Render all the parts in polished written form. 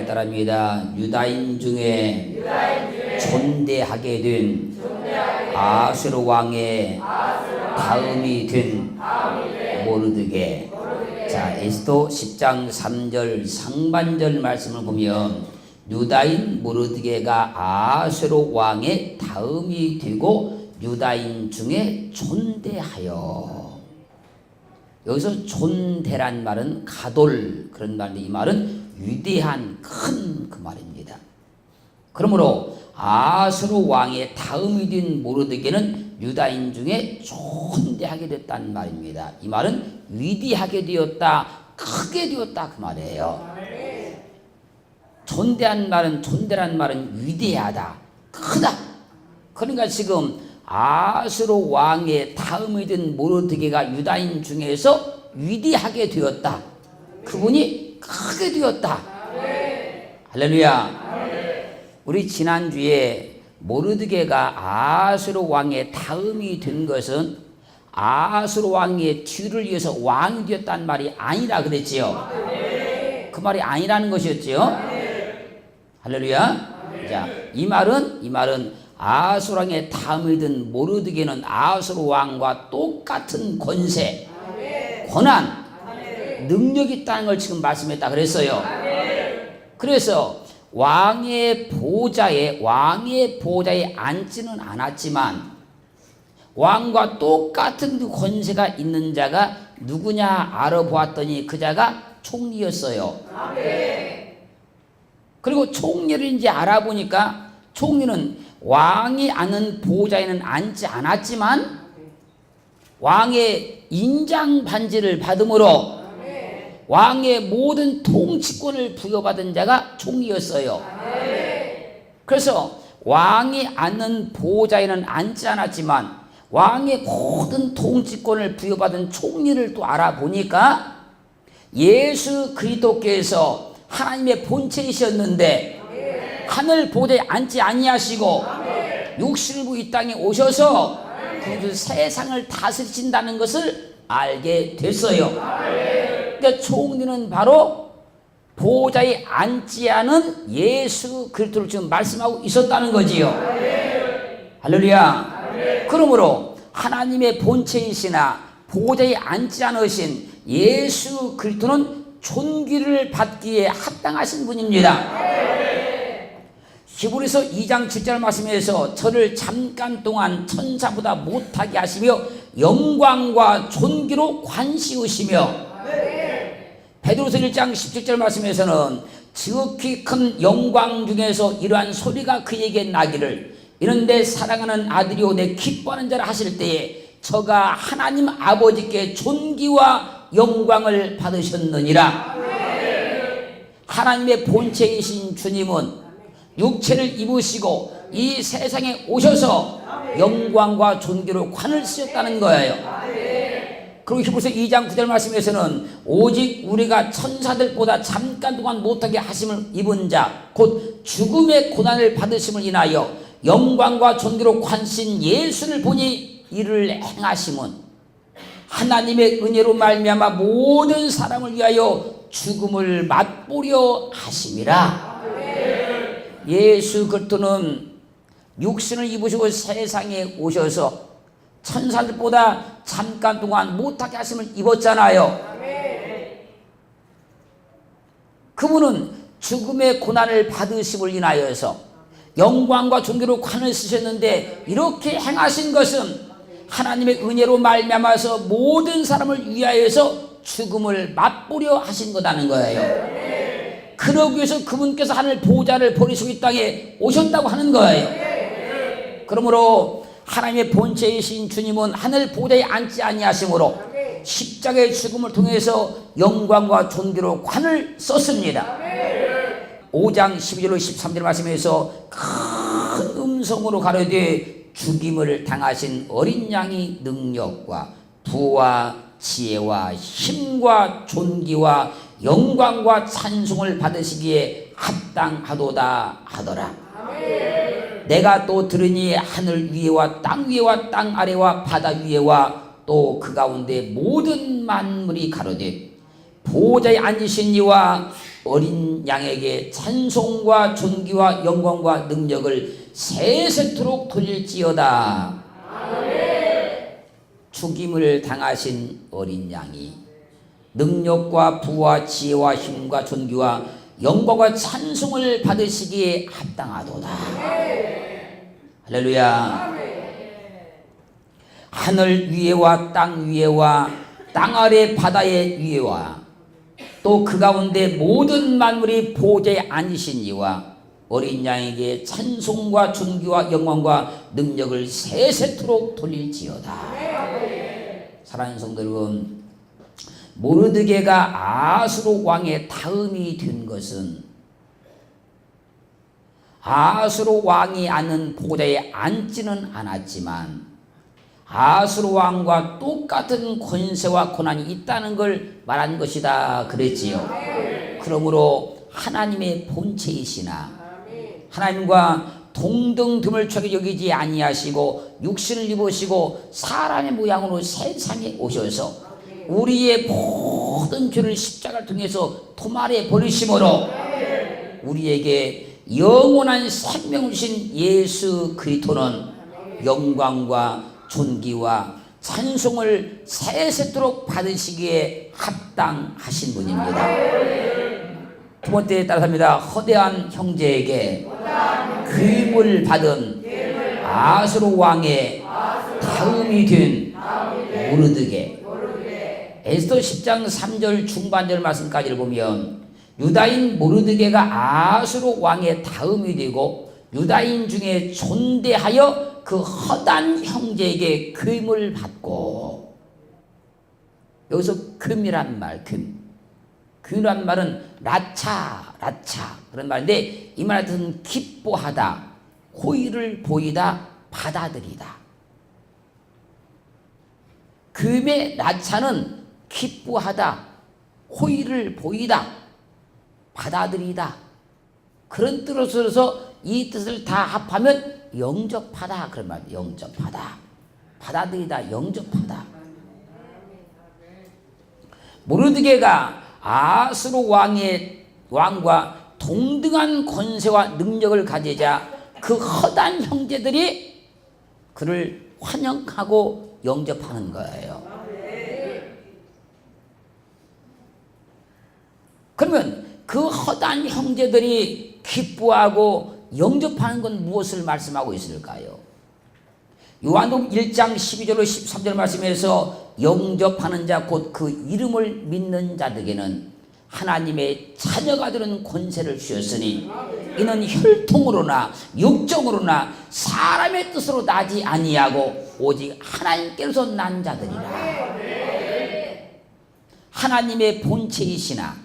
잘 따라합니다. 유다인 중에 존대하게 된 아수르 왕의 다음이 된 모르드게. 자, 에스더 10장 3절 상반절 말씀을 보면 유다인 모르드게가 아수르 왕의 다음이 되고 유다인 중에 존대하여. 여기서 존대란 말은 가돌 그런 말인데 이 말은 위대한 큰 그 말입니다. 그러므로 아수르 왕의 다음이 된 모르드게는 유다인 중에 존대하게 됐다는 말입니다. 이 말은 위대하게 되었다, 크게 되었다 그 말이에요. 존대란 말은 위대하다, 크다. 그러니까 지금 아수르 왕의 다음이 된 모르드게가 유다인 중에서 위대하게 되었다. 그분이 크게 되었다. 할렐루야. 우리 지난주에 모르드게가 아수르 왕의 다음이 된 것은 아수르 왕의 뒤를 이어서 왕이 되었다는 말이 아니라 그랬지요. 그 말이 아니라는 것이었지요. 할렐루야. 자, 이 말은 아수르 왕의 다음이 된 모르드게는 아수르 왕과 똑같은 권세, 권한, 능력이 있다는 걸 지금 말씀했다 그랬어요. 그래서 왕의 보좌에 앉지는 않았지만 왕과 똑같은 그 권세가 있는 자가 누구냐 알아보았더니 그 자가 총리였어요. 그리고 총리를 이제 알아보니까 총리는 왕이 앉는 보좌에는 앉지 않았지만 왕의 인장 반지를 받음으로 왕의 모든 통치권을 부여받은 자가 총리였어요. 그래서 왕이 앉는 보좌에는 앉지 않았지만 왕의 모든 통치권을 부여받은 총리를 또 알아보니까 예수 그리스도께서 하나님의 본체이셨는데 하늘 보좌에 앉지 아니하시고 육신을 이 땅에 오셔서 그 세상을 다스리신다는 것을 알게 됐어요. 그러니까 총리는 바로 보좌에 앉지 않은 예수 그리스도를 지금 말씀하고 있었다는 거지요. 할렐루야. 그러므로 하나님의 본체이시나 보좌에 앉지 않으신 예수 그리스도는 존귀를 받기에 합당하신 분입니다. 히브리서 2장 7절 말씀에서 저를 잠깐 동안 천사보다 못하게 하시며 영광과 존귀로 관시우시며, 베드로서 1장 17절 말씀에서는 지극히 큰 영광 중에서 이러한 소리가 그에게 나기를 이런데 사랑하는 아들이요 내 기뻐하는 자라 하실 때에 저가 하나님 아버지께 존귀와 영광을 받으셨느니라. 하나님의 본체이신 주님은 육체를 입으시고 이 세상에 오셔서 영광과 존귀로 관을 쓰셨다는 거예요. 그리고 히브리서 2장 9절 말씀에서는 오직 우리가 천사들보다 잠깐 동안 못하게 하심을 입은 자 곧 죽음의 고난을 받으심을 인하여 영광과 존귀로 관신 예수를 보니 이를 행하심은 하나님의 은혜로 말미암아 모든 사람을 위하여 죽음을 맛보려 하심이라. 예수 그리스도는 육신을 입으시고 세상에 오셔서 천사들보다 잠깐 동안 못하게 하심을 입었잖아요. 그분은 죽음의 고난을 받으심을 인하여서 영광과 존귀로 관을 쓰셨는데 이렇게 행하신 것은 하나님의 은혜로 말미암아서 모든 사람을 위하여서 죽음을 맛보려 하신 거라는 거예요. 그러기 위해서 그분께서 하늘 보좌를 버리시고 이 땅에 오셨다고 하는 거예요. 그러므로 하나님의 본체이신 주님은 하늘 보좌에 앉지 아니하심으로 십자가의 죽음을 통해서 영광과 존귀로 관을 썼습니다. 5장 12절로 13절 말씀에서 큰 음성으로 가로되 죽임을 당하신 어린 양이 능력과 부와 지혜와 힘과 존귀와 영광과 찬송을 받으시기에 합당하도다 하더라. 내가 또 들으니 하늘 위에와 땅 위에와 땅 아래와 바다 위에와 또 그 가운데 모든 만물이 가로되 보호자에 앉으신 이와 어린 양에게 찬송과 존귀와 영광과 능력을 세세토록 돌릴지어다. 죽임을 당하신 어린 양이 능력과 부와 지혜와 힘과 존귀와 영광과 찬송을 받으시기에 합당하도다. 할렐루야. 하늘 위에와 땅 위에와 땅 아래 바다의 위에와 또 그 가운데 모든 만물이 보호자에 앉으신 이와 어린 양에게 찬송과 존귀와 영광과 능력을 세세토록 돌릴지어다. 사랑하는 성도 여러분, 모르드게가 아수르 왕의 다음이 된 것은 아수르 왕이 앉는 보호자에 앉지는 않았지만 아수르 왕과 똑같은 권세와 권한이 있다는 걸 말한 것이다 그랬지요. 그러므로 하나님의 본체이시나 하나님과 동등드물차게 여기지 아니하시고 육신을 입으시고 사람의 모양으로 세상에 오셔서 우리의 모든 죄를 십자가를 통해서 토말해 버리심으로 우리에게 영원한 생명을 주신 예수 그리스도는 영광과 존귀와 찬송을 세세토록 받으시기에 합당하신 분입니다. 두 번째 따라합니다. 허대한 형제에게 귀임을 받은 아수르 왕의 다음이 된 모르드게. 에스더 10장 3절 중반절 말씀까지를 보면 유다인 모르드게가 아수르 왕의 다음이 되고 유다인 중에 존대하여 그 허단 형제에게 귀임을 받고, 여기서 귀임이란 말, 귀임이란 말은 라차 그런 말인데 이 말의 뜻은 기뻐하다, 호의를 보이다, 받아들이다. 귀임의 라차는 기뻐하다, 호의를 보이다, 받아들이다, 그런 뜻으로서 이 뜻을 다 합하면 영접하다 그런 말이에요. 영접하다, 받아들이다, 영접하다. 모르드게가 아수르 왕과 동등한 권세와 능력을 가지자 그 허단 형제들이 그를 환영하고 영접하는 거예요. 그러면 그 허단 형제들이 기뻐하고 영접하는 건 무엇을 말씀하고 있을까요? 요한복음 1장 12절로 13절 말씀에서 영접하는 자 곧 그 이름을 믿는 자들에게는 하나님의 자녀가 되는 권세를 주셨으니 이는 혈통으로나 육정으로나 사람의 뜻으로 나지 아니하고 오직 하나님께로서 난 자들이라. 하나님의 본체이시나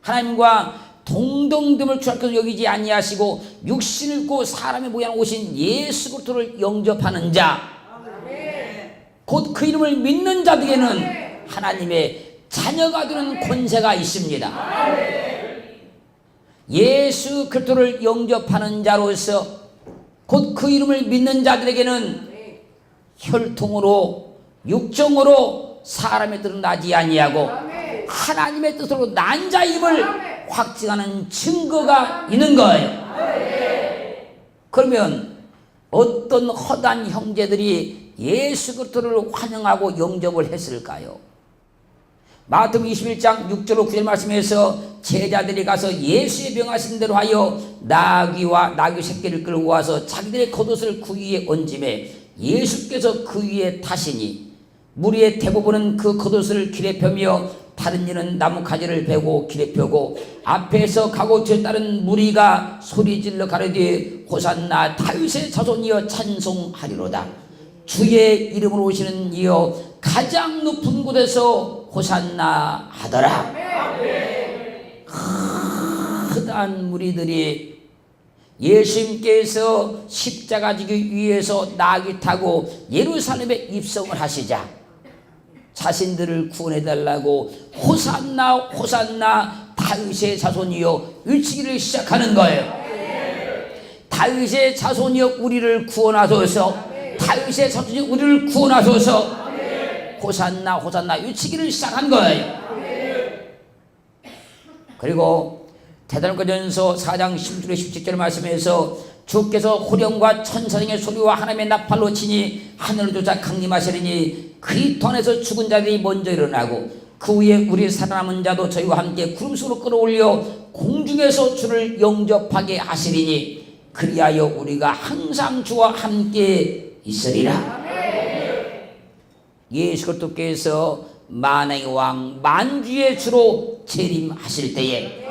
하나님과 동등됨을 주하께서 여기지 아니하시고 육신을 입고 사람의 모양 오신 예수 그리스도를 영접하는 자, 곧 그 이름을 믿는 자들에게는 하나님의 자녀가 되는 권세가 있습니다. 예수 그리스도를 영접하는 자로서 곧 그 이름을 믿는 자들에게는 혈통으로 육정으로 사람의 뜻은 나지 아니하고 하나님의 뜻으로 난 자임을 확증하는 증거가 있는 거예요. 그러면 어떤 허단 형제들이 예수 그리스도를 환영하고 영접을 했을까요? 마태복음 21장 6절로 9절 말씀에서 제자들이 가서 예수의 명하신 대로 하여 나귀와 나귀 새끼를 끌고 와서 자기들의 겉옷을 그 위에 얹음에 예수께서 그 위에 타시니 무리의 대부분은 그 겉옷을 길에 펴며 다른 이는 나무 가지를 베고 길에 펴고 앞에서 가고 뒤에 따른 무리가 소리질러 가로되 호산나 다윗의 자손이여 찬송하리로다. 주의 이름으로 오시는 이여 가장 높은 곳에서 호산나 하더라. 크단 무리들이 예수님께서 십자가 지기 위해서 나귀 타고 예루살렘에 입성을 하시자 자신들을 구원해달라고 호산나 호산나 다윗의 자손이여 외치기를 시작하는 거예요. 다윗의 자손이여 우리를 구원하소서, 다윗의 자손이여 우리를 구원하소서, 호산나 호산나 외치기를 시작한 거예요. 그리고 데살로니가전서 4장 16절 17절 말씀에서 주께서 호령과 천사장의 소리와 하나님의 나팔로 치니 하늘을 쫓아 강림하시리니 그리스도 안에서 죽은 자들이 먼저 일어나고 그 후에 우리 살아남은 자도 저희와 함께 구름 속으로 끌어올려 공중에서 주를 영접하게 하시리니 그리하여 우리가 항상 주와 함께 있으리라. 예수 그리스도께서 만왕의 왕 만주의 주로 재림하실 때에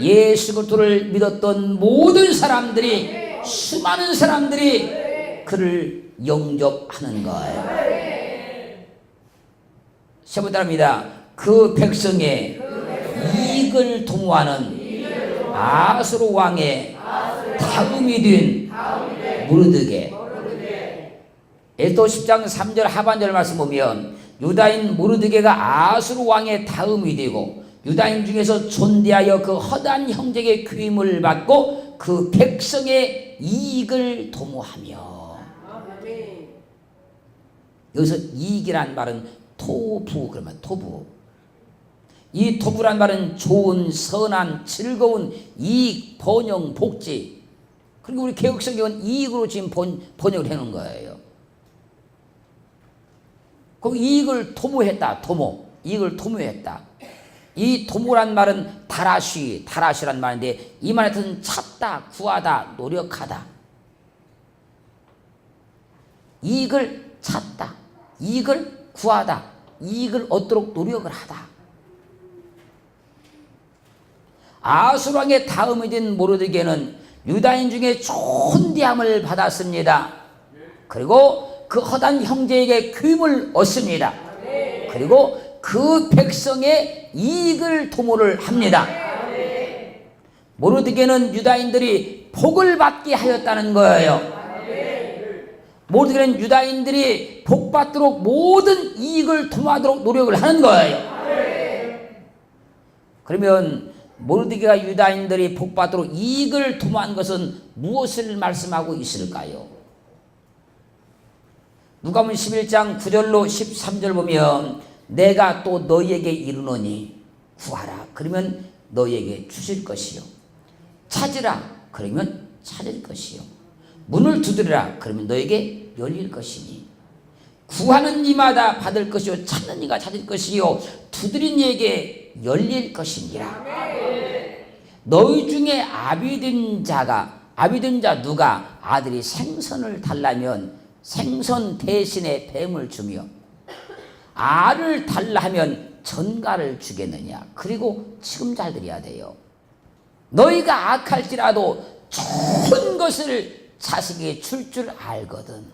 예수 그리스도를 믿었던 모든 사람들이 수많은 사람들이 그를 영접하는 거예요. 세 번째 답니다. 그 백성의 이익을 도모하는 아수르 왕의 다음이 된 모르드게. 에스더 10장 3절 하반절 말씀 보면 유다인 모르드게가 아수르 왕의 다음이 되고 유다인 중에서 존대하여 그 허다한 형제의 귀임을 받고 그 백성의 이익을 도모하며. 여기서 이익이란 말은 토부, 그러면 토부. 이 토부란 말은 좋은, 선한, 즐거운, 이익, 번영, 복지. 그리고 우리 개혁성경은 이익으로 지금 번역을 해놓은 거예요. 그 이익을 도모했다, 도모. 이익을 도모했다. 이 도모란 말은 다라시란 말인데 이 말의 뜻은 찾다, 구하다, 노력하다. 이익을 찾다, 이익을 구하다, 이익을 얻도록 노력을 하다. 아수르 왕의 다음이 된 모르드게는 유다인 중에 존대함을 받았습니다. 그리고 그 허단 형제에게 귀임을 얻습니다. 그리고 그 백성의 이익을 도모를 합니다. 모르드게는 유다인들이 복을 받게 하였다는 거예요. 모르드게는 유다인들이 복 받도록 모든 이익을 도모하도록 노력을 하는 거예요. 그러면 모르드게가 유다인들이 복 받도록 이익을 도모한 것은 무엇을 말씀하고 있을까요? 누가복음 11장 9절로 13절 보면 내가 또 너희에게 이르노니 구하라 그러면 너희에게 주실 것이요 찾으라 그러면 찾을 것이요 문을 두드리라 그러면 너희에게 열릴 것이니 구하는 이마다 받을 것이요 찾는 이가 찾을 것이요 두드린 이에게 열릴 것이니라. 너희 중에 아비된 자 누가 아들이 생선을 달라면 생선 대신에 뱀을 주며 알을 달라 하면 전갈을 주겠느냐. 그리고 지금 잘 들어야 돼요. 너희가 악할지라도 좋은 것을 자식에게 줄 알거든.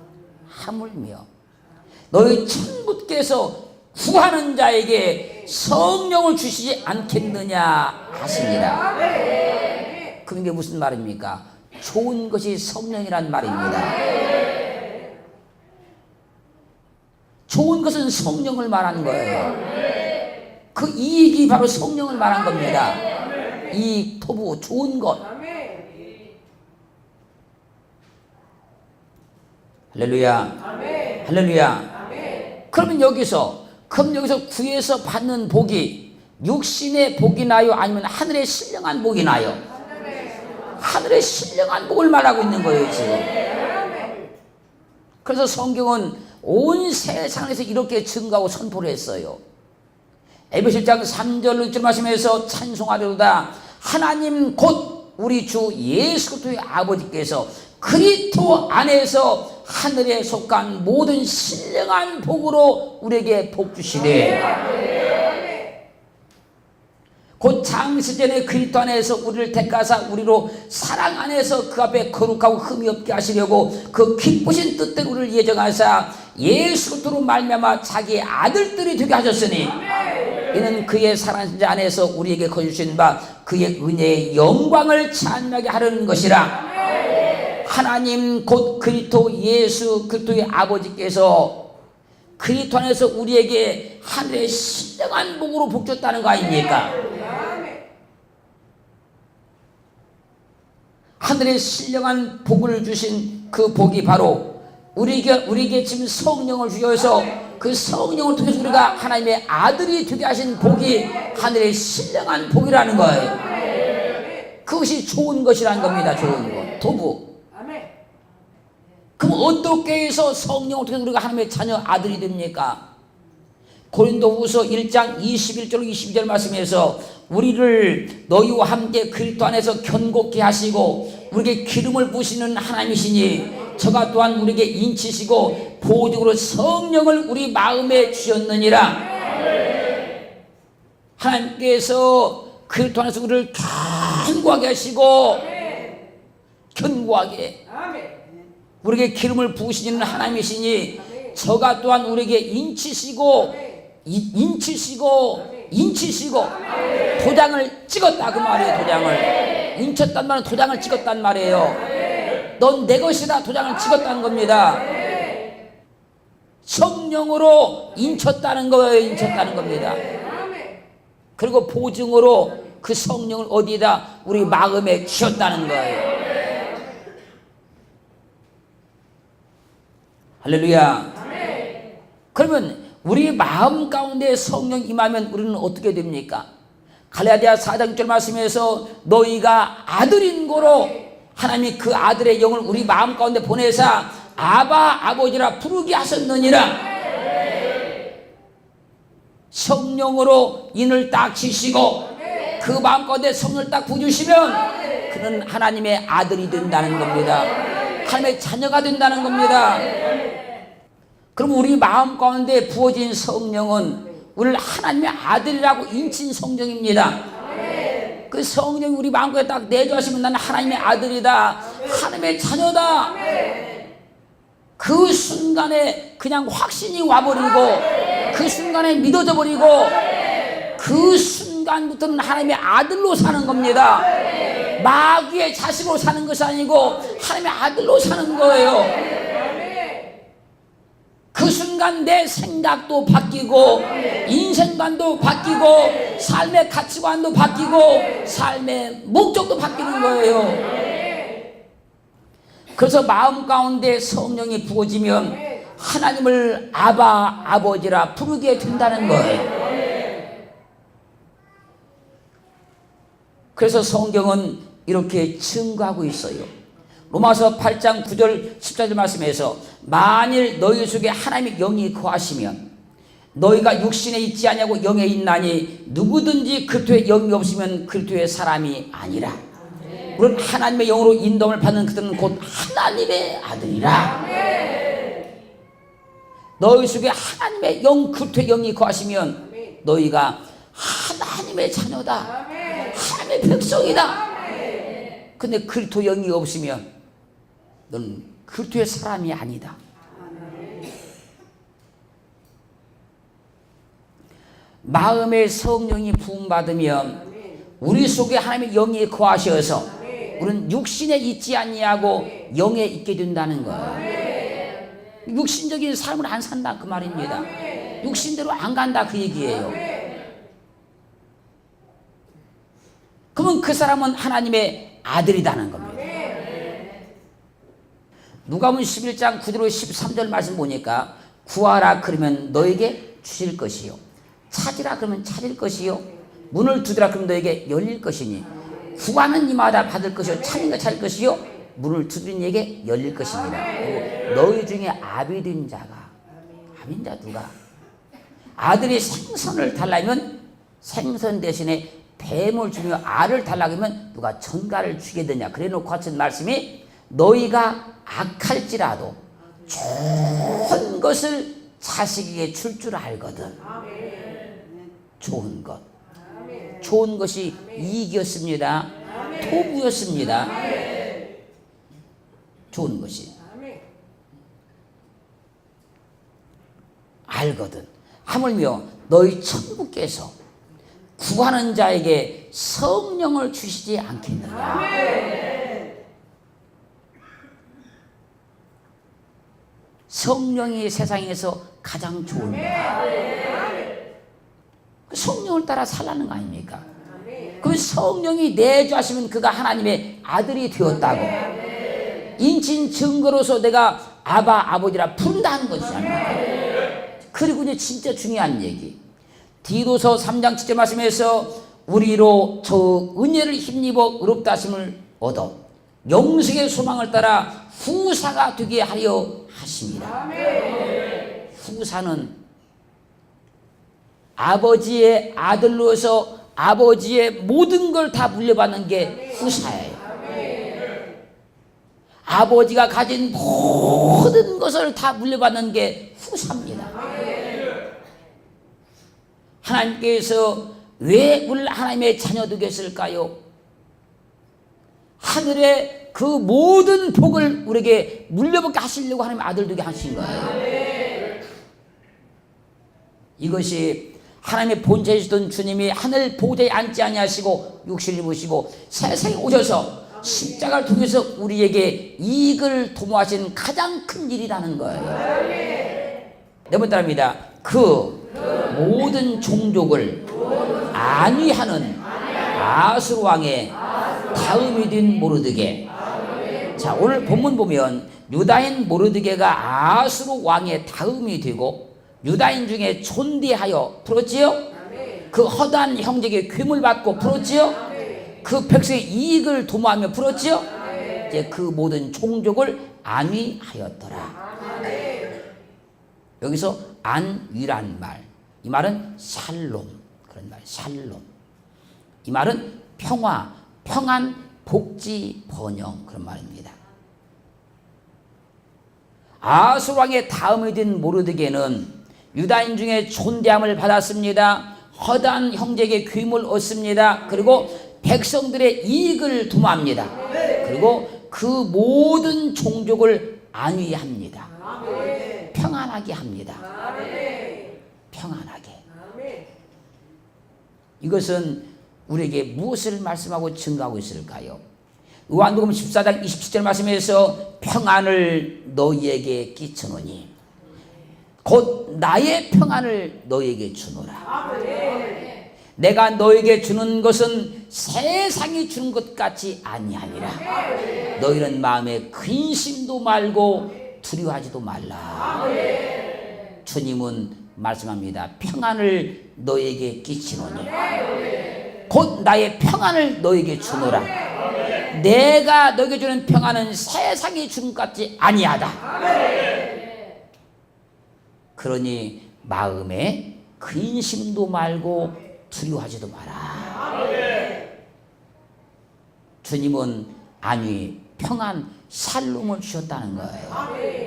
하물며 너희 천부께서 구하는 자에게 성령을 주시지 않겠느냐 하십니다. 그게 무슨 말입니까? 좋은 것이 성령이란 말입니다. 좋은 것은 성령을 말하는 거예요. 그 이익이 바로 성령을 말한 겁니다. 이익, 토부, 좋은 것. 할렐루야. 할렐루야. 그러면 여기서 구에서 받는 복이 육신의 복이 나요? 아니면 하늘의 신령한 복이 나요? 하늘의 신령한 복을 말하고 있는 거예요, 지금. 그래서 성경은 온 세상에서 이렇게 증거하고 선포를 했어요. 에베소 1장 3절 6절 말씀에서 찬송하리로다. 하나님 곧 우리 주 예수 그리스도의 아버지께서 그리스도 안에서 하늘에 속한 모든 신령한 복으로 우리에게 복 주시되 곧 장세전에 그리스도 안에서 우리를 택하사 우리로 사랑 안에서 그 앞에 거룩하고 흠이 없게 하시려고 그 기쁘신 뜻대로 우리를 예정하사 예수 그리스도로 말미암아 자기의 아들들이 되게 하셨으니 이는 그의 사랑하신 자 안에서 우리에게 거주신 바 그의 은혜의 영광을 찬양하게 하려는 것이라. 하나님 곧 그리스도 예수 그리스도의 아버지께서 그리스도 안에서 우리에게 하늘의 신령한 복으로 복 줬다는 거 아닙니까? 하늘의 신령한 복을 주신 그 복이 바로 우리에게 지금 성령을 주셔서 그 성령을 통해서 우리가 하나님의 아들이 되게 하신 복이 하늘의 신령한 복이라는 거예요. 그것이 좋은 것이라는 겁니다. 좋은 것, 도부. 그럼 어떻게 해서 성령을 통해서 우리가 하나님의 자녀 아들이 됩니까? 고린도후서 1장 21절 22절 말씀에서 우리를 너희와 함께 그리스도 안에서 견고케 하시고 우리에게 기름을 부으시는 하나님이시니 저가 또한 우리에게 인치시고 보증으로 성령을 우리 마음에 주셨느니라. 하나님께서 그리스도 안에서 우리를 견고하게 하시고 견고하게 우리에게 기름을 부으시는 하나님이시니 저가 또한 우리에게 인치시고 도장을 찍었다 그 말이에요. 도장을 인쳤단 말은 도장을 찍었단 말이에요. 넌 내 것이다 도장을 찍었다는 겁니다. 성령으로 인쳤다는 거예요. 인쳤다는 겁니다. 그리고 보증으로 그 성령을 어디다 우리 마음에 주셨다는 거예요. 할렐루야. 그러면 우리 마음 가운데 성령 임하면 우리는 어떻게 됩니까? 갈라디아 4장 6절 말씀에서 너희가 아들인 고로 하나님이 그 아들의 영을 우리 마음 가운데 보내사 아바 아버지라 부르게 하셨느니라. 성령으로 인을 딱 치시고 그 마음 가운데 성령을 딱 부주시면 그는 하나님의 아들이 된다는 겁니다. 하나님의 자녀가 된다는 겁니다. 그럼 우리 마음 가운데 부어진 성령은 우리를 하나님의 아들이라고 인친 성령입니다. 그 성령이 우리 마음 가운데 딱 내주하시면 나는 하나님의 아들이다, 하나님의 자녀다. 그 순간에 그냥 확신이 와버리고 그 순간에 믿어져 버리고 그 순간부터는 하나님의 아들로 사는 겁니다. 마귀의 자식으로 사는 것이 아니고 하나님의 아들로 사는 거예요. 그 순간 내 생각도 바뀌고 인생관도 바뀌고 삶의 가치관도 바뀌고 삶의 목적도 바뀌는 거예요. 그래서 마음 가운데 성령이 부어지면 하나님을 아바 아버지라 부르게 된다는 거예요. 그래서 성경은 이렇게 증거하고 있어요. 로마서 8장 9절 14절 말씀에서 만일 너희 속에 하나님의 영이 거하시면 너희가 육신에 있지 아니하고 영에 있나니 누구든지 그리스도의 영이 없으면 그리스도의 사람이 아니라. 우리는 하나님의 영으로 인도함을 받는 그들은 곧 하나님의 아들이라. 너희 속에 하나님의 영 그리스도의 영이 거하시면 너희가 하나님의 자녀다, 하나님의 백성이다. 근데 그리스도 영이 없으면 너는 그리스도의 사람이 아니다. 마음의 성령이 부음받으면 우리 속에 하나님의 영이 거하셔서 우리는 육신에 있지 아니하고 영에 있게 된다는 거예요. 육신적인 삶을 안 산다 그 말입니다. 육신대로 안 간다 그 얘기예요. 그러면 그 사람은 하나님의 아들이라는 겁니다. 누가복음 11장 9절 13절 말씀 보니까 구하라 그러면 너에게 주실 것이요, 찾으라 그러면 찾을 것이요, 문을 두드라 그러면 너에게 열릴 것이니 구하는 이마다 받을 것이요 찾는 자 찾을 것이요 문을 두드린 이에게 열릴 것이니라. 그리고 너희 중에 아비된 자가, 아비된 자 누가? 아들이 생선을 달라면 생선 대신에 뱀을 주며 알을 달라고 하면 누가 전갈을 주겠느냐. 그래놓고 하신 말씀이 너희가 악할지라도 좋은 것을 자식에게 줄 줄 알거든. 좋은 것, 좋은 것이 이익이었습니다. 토부였습니다. 좋은 것이 알거든. 하물며 너희 천부께서 구하는 자에게 성령을 주시지 않겠느냐. 성령이 세상에서 가장 좋은 거야. 성령을 따라 살라는 거 아닙니까? 그 성령이 내주하시면 그가 하나님의 아들이 되었다고 인친 증거로서 내가 아바 아버지라 부른다는 것이지 않습니까? 그리고 이제 진짜 중요한 얘기. 디도서 3장 7절 말씀에서 우리로 저 은혜를 힘입어 의롭다 하심을 얻어 영생의 소망을 따라 후사가 되게 하려 하십니다. 후사는 아버지의 아들로서 아버지의 모든 걸 다 물려받는 게 후사예요. 아버지가 가진 모든 것을 다 물려받는 게 후사입니다. 하나님께서 왜 우리를 하나님의 자녀 되게 했을까요? 하늘의 그 모든 복을 우리에게 물려받게 하시려고 하나님 아들 되게 하신 거예요. 이것이 하나님의 본체이시던 주님이 하늘 보좌에 앉지 아니하시고 육신을 입으시고 세상에 오셔서 십자가를 통해서 우리에게 이익을 도모하신 가장 큰 일이라는 거예요. 네 번 따라합니다. 그 모든 종족을 안위하는 아수르 왕의 다음이 된 모르드게. 자, 오늘 본문 보면 유다인 모르드게가 아수르 왕의 다음이 되고 유다인 중에 존대하여 풀었지요? 그 허다한 형제에게 괴물 받고 풀었지요? 그 백성의 이익을 도모하며 풀었지요? 이제 그 모든 종족을 안위하였더라. 여기서 안위란 말, 이 말은 샬롬, 그런 말, 샬롬. 이 말은 평화, 평안, 복지, 번영, 그런 말입니다. 아수르 왕의 다음이 된 모르드게는 유다인 중에 존대함을 받았습니다. 허다한 형제에게 귀임을 얻습니다. 그리고 백성들의 이익을 도모합니다. 그리고 그 모든 종족을 안위합니다. 평안하게 합니다. 평안하게. 이것은 우리에게 무엇을 말씀하고 증거하고 있을까요? 요한복음 14장 27절 말씀에서 평안을 너희에게 끼치노니 곧 나의 평안을 너희에게 주노라. 내가 너에게 주는 것은 세상이 주는 것 같이 아니하니라. 너희는 마음에 근심도 말고 두려워하지도 말라. 주님은 말씀합니다. 평안을 너에게 끼치노니 곧 나의 평안을 너에게 주노라. 내가 너에게 주는 평안은 세상이 주는 것 같지 아니하다. 그러니 마음에 근심도 말고 두려워하지도 마라. 주님은 안위, 평안, 샬롬을 주셨다는 거예요.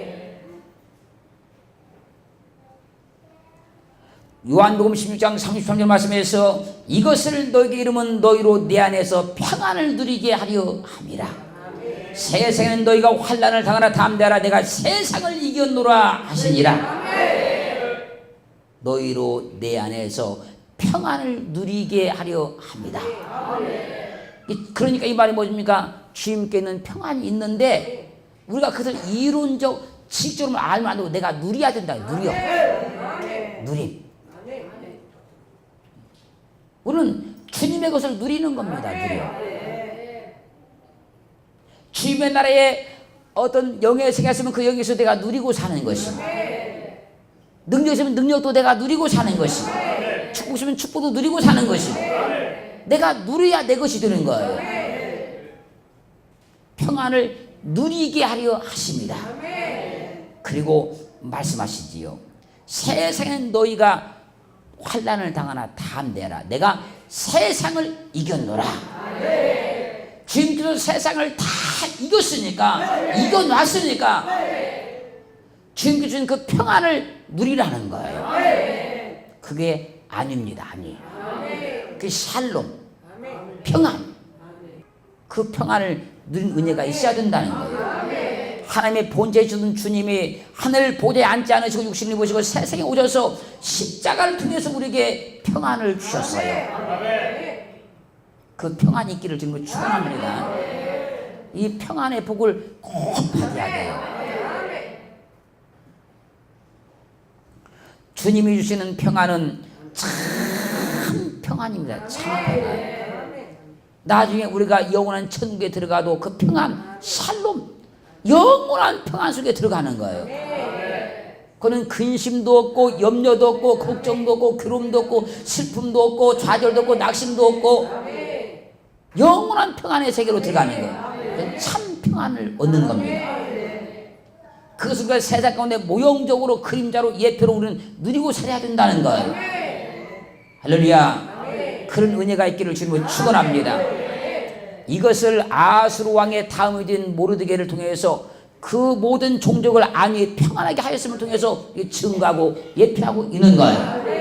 요한복음 16장 33절 말씀에서 이것을 너에게 이름은 너희로 내 안에서 평안을 누리게 하려 함이라. 세상에는 너희가 환난을 당하나 담대하라. 내가 세상을 이겼노라 하시니라. 너희로 내 안에서 평안을 누리게 하려 합니다. 그러니까 이 말이 뭐입니까? 주님께는 평안이 있는데 우리가 그것을 이론적 지식적으로 알면 안 되고 내가 누려야 된다. 누림. 우리는 주님의 것을 누리는 겁니다. 주님의 나라에 어떤 영예가 생겼으면 그 영예에서 내가 누리고 사는 것이고, 능력이 있으면 능력도 내가 누리고 사는 것이고, 축복이 있으면 축복도 누리고 사는 것이고, 내가 누려야 내 것이 되는 거예요. 평안을 누리게 하려 하십니다. 그리고 말씀하시지요. 세상에는 너희가 환난을 당하나 담대하라. 내가 세상을 이겼노라. 주님께서 세상을 다 이겼으니까, 이겨놨으니까 주님께서 주신 그 평안을 누리라는 거예요. 그게 아닙니다. 아니. 그 샬롬, 평안. 그 평안을 누린 은혜가 있어야 된다는 거예요. 하나님의 본체에 주는 주님이 하늘 보좌에 앉지 않으시고 육신을 입으시고 세상에 오셔서 십자가를 통해서 우리에게 평안을 주셨어요. 그 평안이 있기를 주님을 축원합니다. 이 평안의 복을 꼭 받아야 돼요. 주님이 주시는 평안은 참 평안입니다. 참 평안. 나중에 우리가 영원한 천국에 들어가도 그 평안, 샬롬, 영원한 평안 속에 들어가는 거예요. 그는 근심도 없고 염려도 없고 걱정도 없고 괴로움도 없고 슬픔도 없고 좌절도 없고 낙심도 없고 영원한 평안의 세계로 들어가는 거예요. 참 평안을 얻는 겁니다. 그것은 그 세상 가운데 모형적으로 그림자로 예표로 우리는 누리고 살아야 된다는 거예요. 할렐루야. 그런 은혜가 있기를 주님을 축원합니다. 이것을 아수르 왕의 다음이 된 모르드게를 통해서 그 모든 종족을 안위에 평안하게 하였음을 통해서 증거하고 예표하고 있는 거예요.